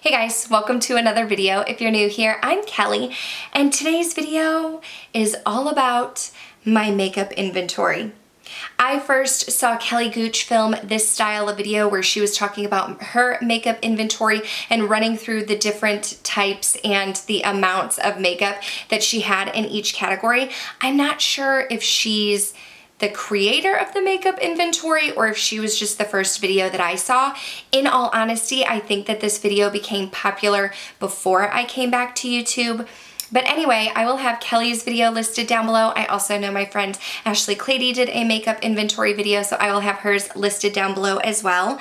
Hey guys, welcome to another video. If you're new here, I'm Kelly, and today's video is all about my makeup inventory. I first saw Kelly Gooch film this style of video where she was talking about her makeup inventory and running through the different types and the amounts of makeup that she had in each category. I'm not sure if she's the creator of the makeup inventory or if she was just the first video that I saw. In all honesty, I think that this video became popular before I came back to YouTube. But anyway, I will have Kelly's video listed down below. I also know my friend Ashley Clady did a makeup inventory video, so I will have hers listed down below as well.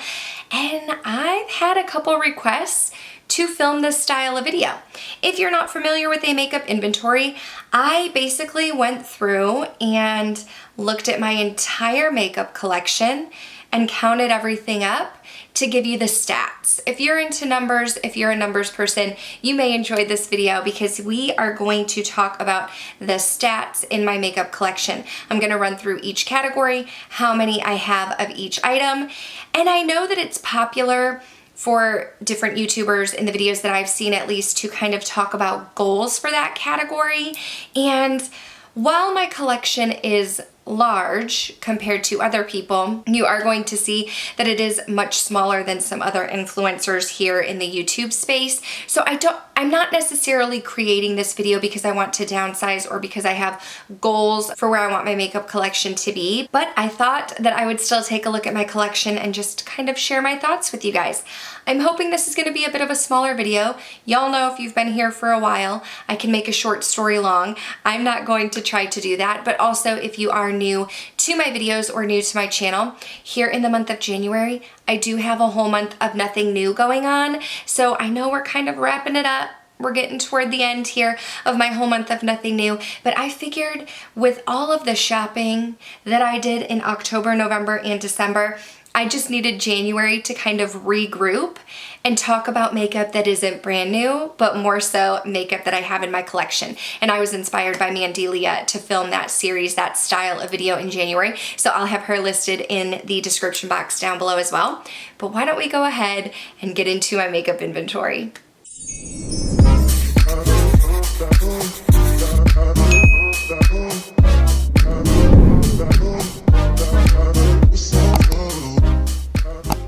And I've had a couple requests to film this style of video. If you're not familiar with a makeup inventory, I basically went through and looked at my entire makeup collection and counted everything up to give you the stats. If you're into numbers, if you're a numbers person, you may enjoy this video because we are going to talk about the stats in my makeup collection. I'm gonna run through each category, how many I have of each item, and I know that it's popular for different YouTubers in the videos that I've seen at least to kind of talk about goals for that category. And while my collection is large compared to other people, you are going to see that it is much smaller than some other influencers here in the YouTube space. So I'm not necessarily creating this video because I want to downsize or because I have goals for where I want my makeup collection to be, but I thought that I would still take a look at my collection and just kind of share my thoughts with you guys. I'm hoping this is going to be a bit of a smaller video. Y'all know if you've been here for a while, I can make a short story long. I'm not going to try to do that, but also if you are new to my videos or new to my channel, here in the month of January, I do have a whole month of nothing new going on. So I know we're kind of wrapping it up. We're getting toward the end here of my whole month of nothing new, but I figured with all of the shopping that I did in October, November, and December, I just needed January to kind of regroup and talk about makeup that isn't brand new, but more so makeup that I have in my collection. And I was inspired by Mandelia to film that series, that style of video in January. So I'll have her listed in the description box down below as well. But why don't we go ahead and get into my makeup inventory.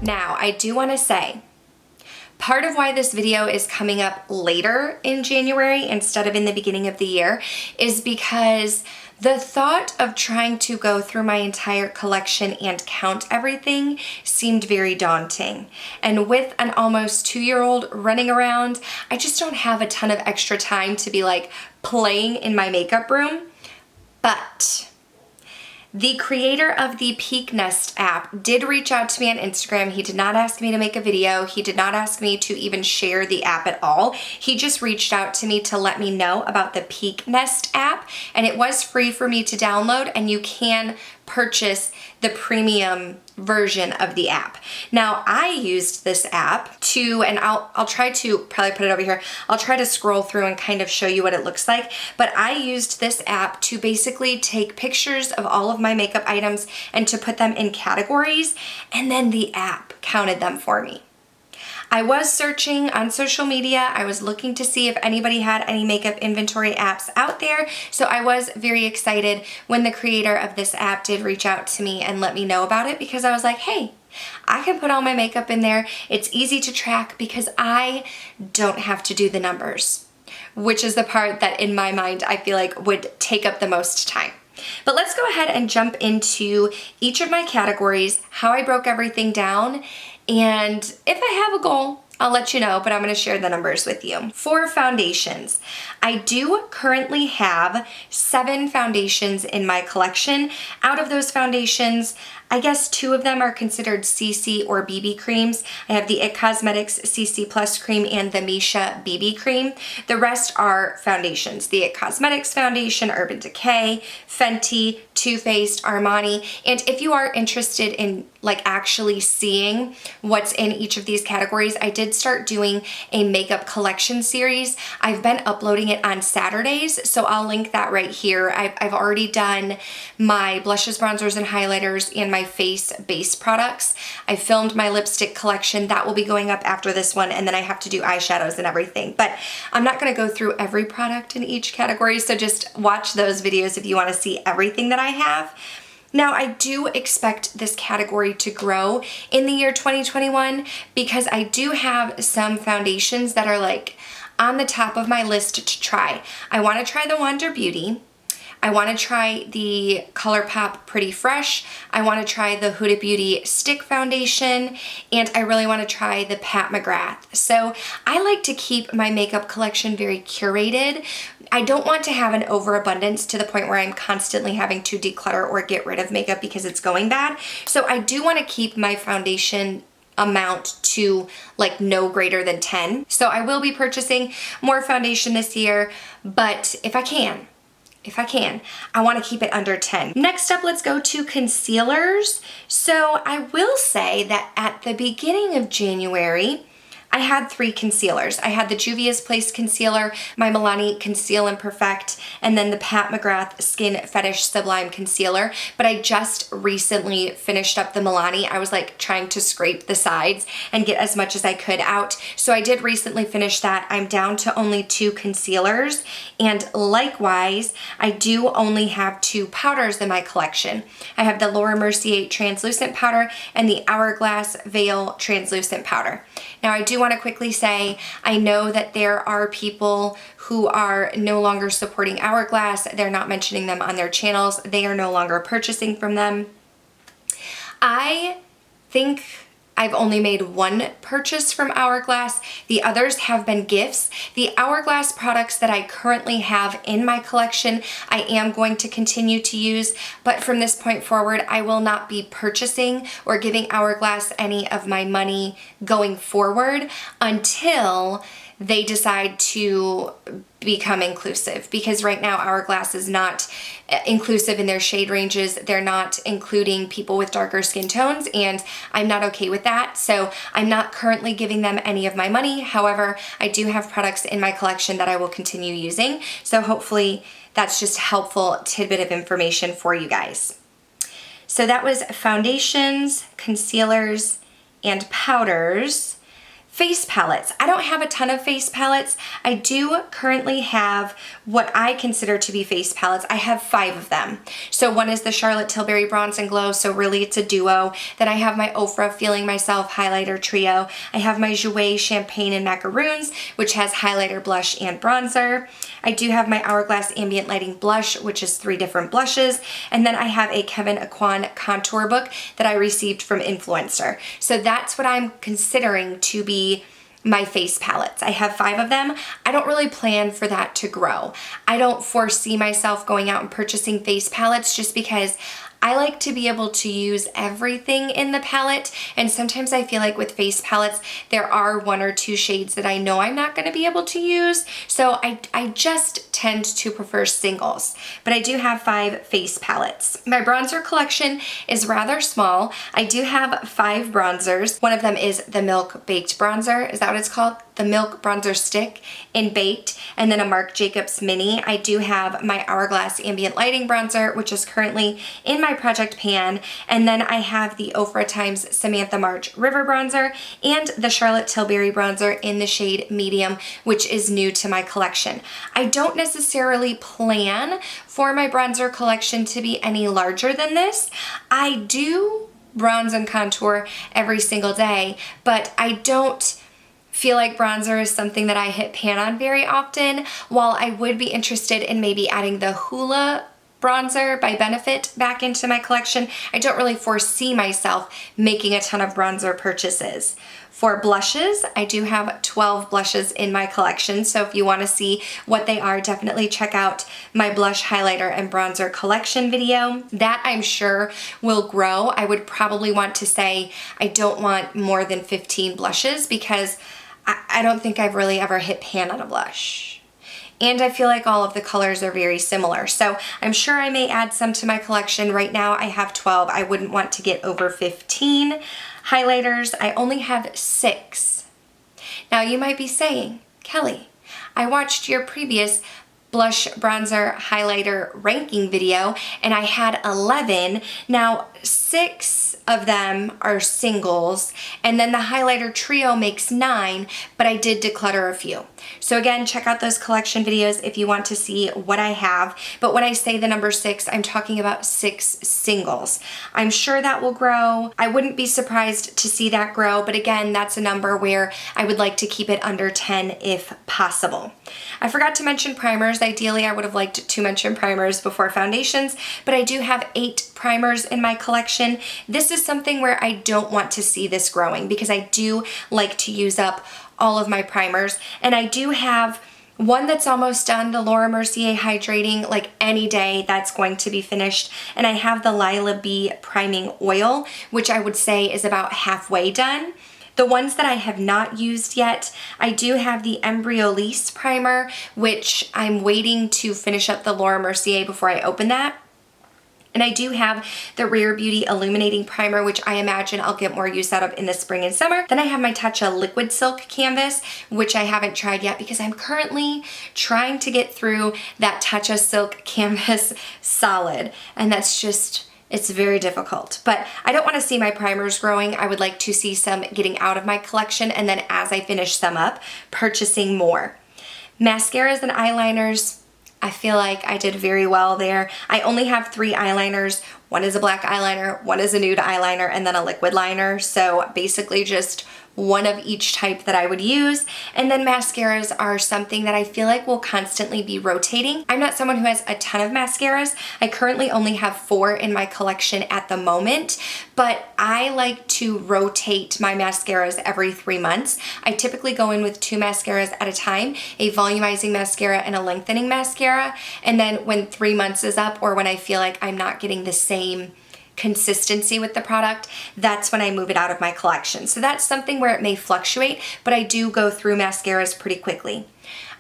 Now, I do want to say, part of why this video is coming up later in January instead of in the beginning of the year is because the thought of trying to go through my entire collection and count everything seemed very daunting. And with an almost 2-year-old running around, I just don't have a ton of extra time to be like playing in my makeup room. But the creator of the Peeknest app did reach out to me on Instagram. He did not ask me to make a video. He did not ask me to even share the app at all. He just reached out to me to let me know about the Peeknest app, and it was free for me to download, and you can purchase the premium version of the app. Now, I used this app to, and I'll try to probably put it over here. I'll try to scroll through and kind of show you what it looks like. But I used this app to basically take pictures of all of my makeup items and to put them in categories, and then the app counted them for me. I was searching on social media. I was looking to see if anybody had any makeup inventory apps out there. So I was very excited when the creator of this app did reach out to me and let me know about it, because I was like, hey, I can put all my makeup in there. It's easy to track because I don't have to do the numbers, which is the part that in my mind I feel like would take up the most time. But let's go ahead and jump into each of my categories, how I broke everything down, and if I have a goal, I'll let you know, but I'm going to share the numbers with you. For foundations, I do currently have 7 foundations in my collection. Out of those foundations, I guess 2 of them are considered CC or BB creams. I have the IT Cosmetics CC Plus cream and the Misha BB cream. The rest are foundations. The IT Cosmetics foundation, Urban Decay, Fenty, Too Faced, Armani. And if you are interested in like actually seeing what's in each of these categories, I did start doing a makeup collection series. I've been uploading it on Saturdays, so I'll link that right here. I've already done my blushes, bronzers, and highlighters and my face base products. I filmed my lipstick collection. That will be going up after this one, and then I have to do eyeshadows and everything. But I'm not gonna go through every product in each category, so just watch those videos if you wanna see everything that I have. Now, I do expect this category to grow in the year 2021 because I do have some foundations that are like on the top of my list to try. I want to try the Wander Beauty. I want to try the ColourPop Pretty Fresh. I want to try the Huda Beauty Stick Foundation, and I really want to try the Pat McGrath. So I like to keep my makeup collection very curated. I don't want to have an overabundance to the point where I'm constantly having to declutter or get rid of makeup because it's going bad. So I do want to keep my foundation amount to like no greater than 10. So I will be purchasing more foundation this year, but if I can, I want to keep it under 10. Next up, let's go to concealers. So I will say that at the beginning of January, I had 3 concealers. I had the Juvia's Place concealer, my Milani Conceal and Perfect, and then the Pat McGrath Skin Fetish Sublime Concealer. But I just recently finished up the Milani. I was like trying to scrape the sides and get as much as I could out. So I did recently finish that. I'm down to only 2 concealers. And likewise, I do only have 2 powders in my collection. I have the Laura Mercier Translucent Powder and the Hourglass Veil Translucent Powder. Now I do want to quickly say, I know that there are people who are no longer supporting Hourglass. They're not mentioning them on their channels. They are no longer purchasing from them. I think I've only made 1 purchase from Hourglass. The others have been gifts. The Hourglass products that I currently have in my collection, I am going to continue to use, but from this point forward, I will not be purchasing or giving Hourglass any of my money going forward until they decide to become inclusive, because right now Hourglass is not inclusive in their shade ranges. They're not including people with darker skin tones, and I'm not okay with that. So I'm not currently giving them any of my money. However, I do have products in my collection that I will continue using. So hopefully that's just a helpful tidbit of information for you guys. So that was foundations, concealers, and powders. Face palettes. I don't have a ton of face palettes. I do currently have what I consider to be face palettes. I have 5 of them. So one is the Charlotte Tilbury Bronze and Glow, so really it's a duo. Then I have my Ofra Feeling Myself highlighter trio. I have my Jouer Champagne and Macaroons, which has highlighter, blush, and bronzer. I do have my Hourglass Ambient Lighting Blush, which is 3 different blushes. And then I have a Kevyn Aucoin contour book that I received from Influencer. So that's what I'm considering to be my face palettes. I have 5 of them. I don't really plan for that to grow. I don't foresee myself going out and purchasing face palettes just because I like to be able to use everything in the palette, and sometimes I feel like with face palettes there are 1 or 2 shades that I know I'm not going to be able to use, so I just tend to prefer singles. But I do have 5 face palettes. My bronzer collection is rather small. I do have 5 bronzers. One of them is the Milk Baked Bronzer. Is that what it's called? The Milk Bronzer Stick in Baked, and then a Marc Jacobs Mini. I do have my Hourglass Ambient Lighting Bronzer, which is currently in my project pan, and then I have the Ofra Times Samantha March River Bronzer and the Charlotte Tilbury Bronzer in the shade Medium, which is new to my collection. I don't necessarily plan for my bronzer collection to be any larger than this. I do bronze and contour every single day, but I don't feel like bronzer is something that I hit pan on very often. While I would be interested in maybe adding the Hoola bronzer by Benefit back into my collection, I don't really foresee myself making a ton of bronzer purchases. For blushes, I do have 12 blushes in my collection, so if you want to see what they are, definitely check out my blush, highlighter, and bronzer collection video. That I'm sure will grow. I would probably want to say I don't want more than 15 blushes because I don't think I've really ever hit pan on a blush. And I feel like all of the colors are very similar. So I'm sure I may add some to my collection. Right now I have 12. I wouldn't want to get over 15. Highlighters, I only have 6. Now you might be saying, Kelly, I watched your previous blush, bronzer, highlighter ranking video and I had 11. Now 6 6 of them are singles, and then the highlighter trio makes 9, but I did declutter a few. So again, check out those collection videos if you want to see what I have. But when I say the number 6, I'm talking about 6 singles. I'm sure that will grow. I wouldn't be surprised to see that grow, but again, that's a number where I would like to keep it under 10 if possible. I forgot to mention primers. Ideally, I would have liked to mention primers before foundations, but I do have 8 primers in my collection. This is something where I don't want to see this growing because I do like to use up all of my primers, and I do have one that's almost done, the Laura Mercier Hydrating, like any day that's going to be finished. And I have the Lila B Priming Oil, which I would say is about halfway done. The ones that I have not used yet, I do have the Embryolisse Primer, which I'm waiting to finish up the Laura Mercier before I open that. And I do have the Rare Beauty Illuminating Primer, which I imagine I'll get more use out of in the spring and summer. Then I have my Tatcha Liquid Silk Canvas, which I haven't tried yet because I'm currently trying to get through that Tatcha Silk Canvas solid. And that's just, it's very difficult. But I don't want to see my primers growing. I would like to see some getting out of my collection, and then as I finish some up, purchasing more. Mascaras and eyeliners, I feel like I did very well there. I only have 3 eyeliners. One is a black eyeliner, one is a nude eyeliner, and then a liquid liner. So basically just one of each type that I would use. And then mascaras are something that I feel like will constantly be rotating. I'm not someone who has a ton of mascaras. I currently only have 4 in my collection at the moment, but I like to rotate my mascaras every 3 months. I typically go in with 2 mascaras at a time, a volumizing mascara and a lengthening mascara. And then when 3 months is up, or when I feel like I'm not getting the same consistency with the product, that's when I move it out of my collection. So that's something where it may fluctuate, but I do go through mascaras pretty quickly.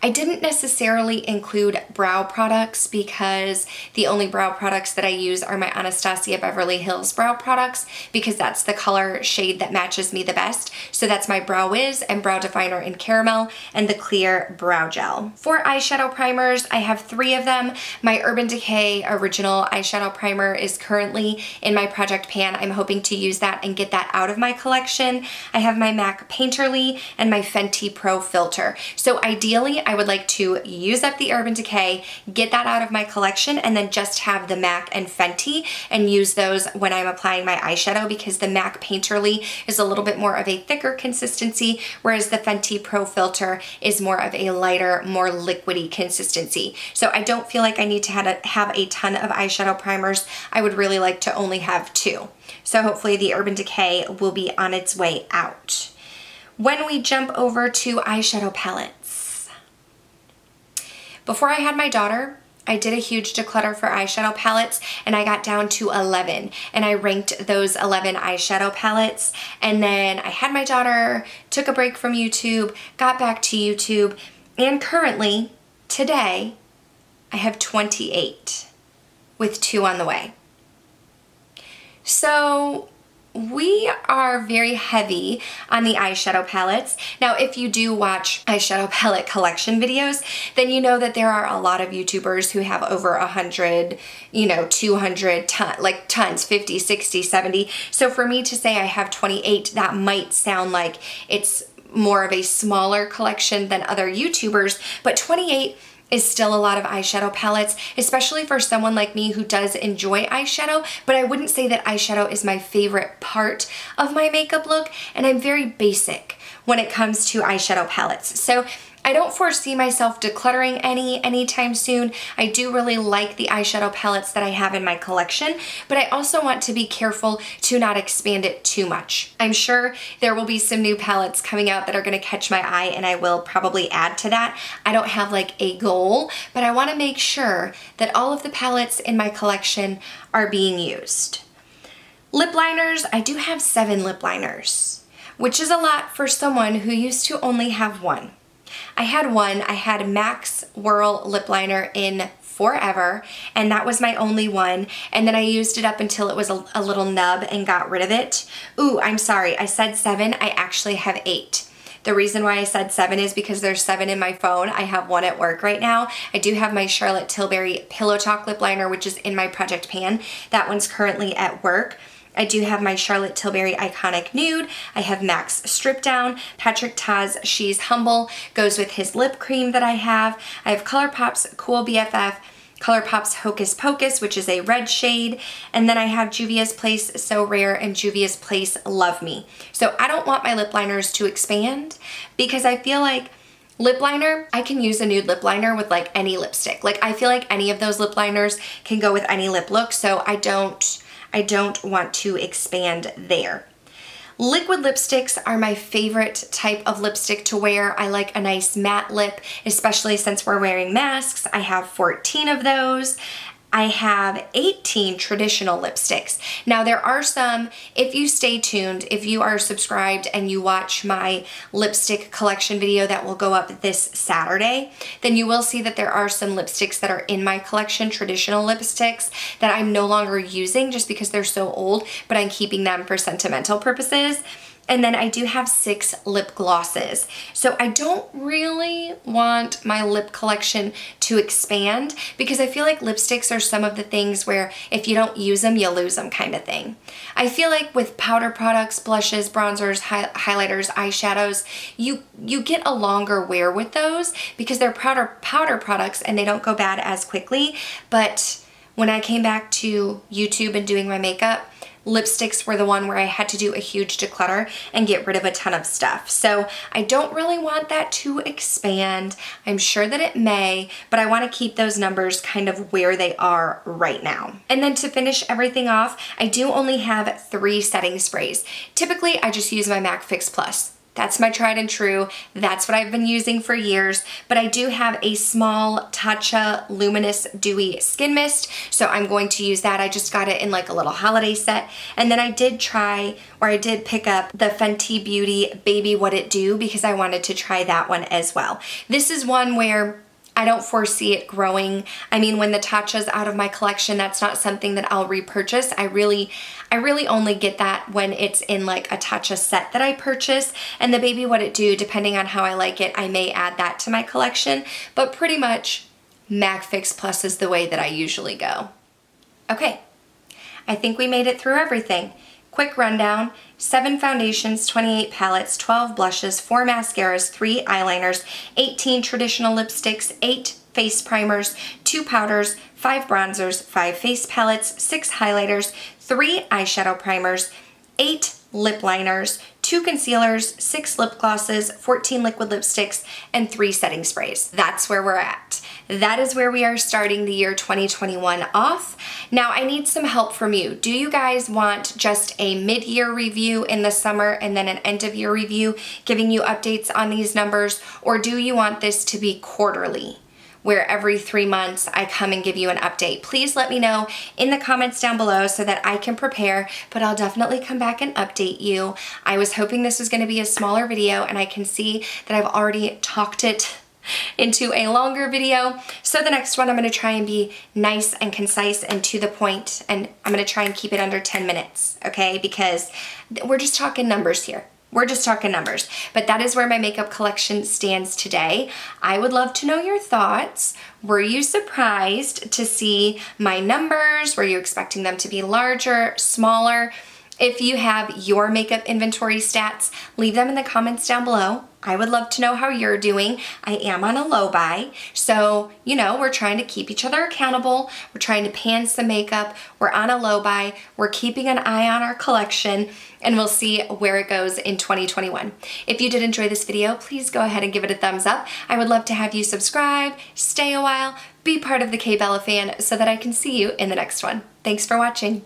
I didn't necessarily include brow products because the only brow products that I use are my Anastasia Beverly Hills brow products, because that's the color shade that matches me the best. So that's my Brow Wiz and Brow Definer in Caramel and the Clear Brow Gel. For eyeshadow primers, I have 3 of them. My Urban Decay Original Eyeshadow Primer is currently in my project pan. I'm hoping to use that and get that out of my collection. I have my MAC Painterly and my Fenty Pro Filter. So ideally, I would like to use up the Urban Decay, get that out of my collection, and then just have the MAC and Fenty and use those when I'm applying my eyeshadow, because the MAC Painterly is a little bit more of a thicker consistency, whereas the Fenty Pro Filter is more of a lighter, more liquidy consistency. So I don't feel like I need to have a ton of eyeshadow primers. I would really like to only have 2. So hopefully the Urban Decay will be on its way out. When we jump over to eyeshadow palettes, before I had my daughter, I did a huge declutter for eyeshadow palettes, and I got down to 11, and I ranked those 11 eyeshadow palettes. And then I had my daughter, took a break from YouTube, got back to YouTube, and currently, today, I have 28 with 2 on the way. So we are very heavy on the eyeshadow palettes. Now, if you do watch eyeshadow palette collection videos, then you know that there are a lot of YouTubers who have over 100, 200, tons, 50, 60, 70. So for me to say I have 28, that might sound like it's more of a smaller collection than other YouTubers, but 28 is still a lot of eyeshadow palettes, especially for someone like me who does enjoy eyeshadow, but I wouldn't say that eyeshadow is my favorite part of my makeup look, and I'm very basic when it comes to eyeshadow palettes. So I don't foresee myself decluttering anytime soon. I do really like the eyeshadow palettes that I have in my collection, but I also want to be careful to not expand it too much. I'm sure there will be some new palettes coming out that are going to catch my eye, and I will probably add to that. I don't have like a goal, but I want to make sure that all of the palettes in my collection are being used. Lip liners, I do have 7 lip liners, which is a lot for someone who used to only have 1. I had MAC's Whirl lip liner in forever, and that was my only one, and then I used it up until it was a little nub and got rid of it. Ooh, I'm sorry, I said 7, I actually have 8. The reason why I said 7 is because there's 7 in my phone. I have 1 at work right now. I do have my Charlotte Tilbury Pillow Talk lip liner, which is in my project pan. That one's currently at work. I do have my Charlotte Tilbury Iconic Nude. I have MAC's Strip Down. Patrick Ta's She's Humble goes with his lip cream that I have. I have ColourPop's Cool BFF, ColourPop's Hocus Pocus, which is a red shade, and then I have Juvia's Place So Rare and Juvia's Place Love Me. So I don't want my lip liners to expand because I feel like lip liner, I can use a nude lip liner with like any lipstick. Like I feel like any of those lip liners can go with any lip look, so I don't want to expand there. Liquid lipsticks are my favorite type of lipstick to wear. I like a nice matte lip, especially since we're wearing masks. I have 14 of those. I have 18 traditional lipsticks. Now there are some, if you stay tuned, if you are subscribed and you watch my lipstick collection video that will go up this Saturday, then you will see that there are some lipsticks that are in my collection, traditional lipsticks, that I'm no longer using just because they're so old, but I'm keeping them for sentimental purposes. And then I do have 6 lip glosses. So I don't really want my lip collection to expand because I feel like lipsticks are some of the things where if you don't use them, you lose them kind of thing. I feel like with powder products, blushes, bronzers, highlighters, eyeshadows, you get a longer wear with those because they're powder products and they don't go bad as quickly. But when I came back to YouTube and doing my makeup, lipsticks were the one where I had to do a huge declutter and get rid of a ton of stuff. So I don't really want that to expand. I'm sure that it may, but I want to keep those numbers kind of where they are right now. And then to finish everything off, I do only have 3 setting sprays. Typically, I just use my MAC Fix Plus. That's my tried and true. That's what I've been using for years, but I do have a small Tatcha Luminous Dewy Skin Mist, so I'm going to use that. I just got it in like a little holiday set, and then I did pick up the Fenty Beauty Baby What It Do because I wanted to try that one as well. This is one where I don't foresee it growing. I mean, when the Tatcha's out of my collection, that's not something that I'll repurchase. I really only get that when it's in like a Tatcha set that I purchase. And the Baby What It Do, depending on how I like it, I may add that to my collection. But pretty much, MAC Fix Plus is the way that I usually go. Okay, I think we made it through everything. Quick rundown: 7 foundations, 28 palettes, 12 blushes, 4 mascaras, 3 eyeliners, 18 traditional lipsticks, 8 face primers, 2 powders, 5 bronzers, 5 face palettes, 6 highlighters, 3 eyeshadow primers, 8 lip liners, 2 concealers, 6 lip glosses, 14 liquid lipsticks, and 3 setting sprays. That's where we're at. That is where we are starting the year 2021 off. Now I need some help from you. Do you guys want just a mid-year review in the summer and then an end-of-year review giving you updates on these numbers, or do you want this to be quarterly, where every 3 months I come and give you an update? Please let me know in the comments down below so that I can prepare, but I'll definitely come back and update you. I was hoping this was gonna be a smaller video, and I can see that I've already talked it into a longer video. So the next one I'm gonna try and be nice and concise and to the point, and I'm gonna try and keep it under 10 minutes, okay? Because we're just talking numbers here. We're just talking numbers, but that is where my makeup collection stands today. I would love to know your thoughts. Were you surprised to see my numbers? Were you expecting them to be larger, smaller? If you have your makeup inventory stats, leave them in the comments down below. I would love to know how you're doing. I am on a low buy, so you know, we're trying to keep each other accountable. We're trying to pan some makeup. We're on a low buy. We're keeping an eye on our collection, and we'll see where it goes in 2021. If you did enjoy this video, please go ahead and give it a thumbs up. I would love to have you subscribe, stay a while, be part of the K Bella fan so that I can see you in the next one. Thanks for watching.